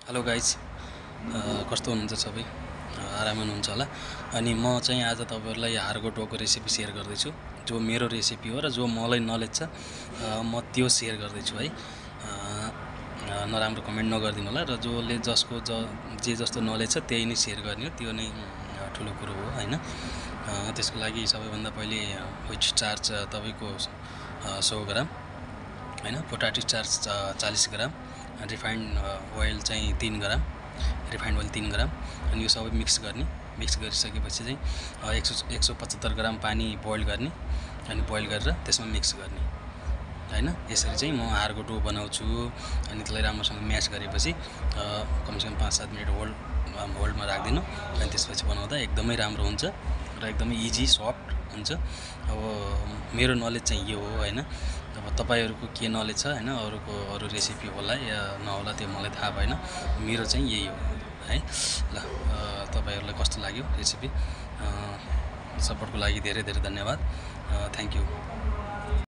Hello guys, कस्तो हुनुहुन्छ सबै? आराम हुनुहुन्छ होला। अनि म चाहिँ आज तपाईँहरूलाई हारको डोको रेसिपी सेयर गर्दैछु, जो मेरो रेसिपी हो र जो मलाई नलेज छ म त्यो सेयर गर्दैछु है। नराम्रो कमेन्ट नगरिदिनु होला र जसले जसको जे जस्तो नलेज छ त्यही नै सेयर गर्ने हो, त्यो नै ठुलो कुरो हो होइन। त्यसको लागि सबैभन्दा पहिले व्हिट स्टार्च तपाईँको 100 ग्राम होइन, पोटाटो स्टार्च 40 ग्राम, रिफाइन्ड ओइल चाहिँ 3 ग्राम, रिफाइन्ड ओइल 3 ग्राम। अनि यो सबै मिक्स गरिसकेपछि चाहिँ 175 ग्राम पानी बोइल गर्ने, अनि बोइल गरेर त्यसमा मिक्स गर्ने होइन। यसरी चाहिँ म हारको डो बनाउँछु। अनि त्यसलाई राम्रोसँग म्यास गरेपछि कमसेकम 5-7 मिनट होल्डमा राखिदिनु। अनि त्यसपछि बनाउँदा एकदमै राम्रो हुन्छ र एकदमै इजी सफ्ट हुन्छ। अब मेरो नलेज चाहिँ यो हो होइन। अब तपाईँहरूको के नलेज छ होइन, अरू रेसिपी होला या नहोला त्यो मलाई थाहा भएन, मेरो चाहिँ यही हो है। ल, तपाईँहरूलाई कस्तो लाग्यो रेसिपी? सपोर्टको लागि धेरै धेरै धन्यवाद। Thank you.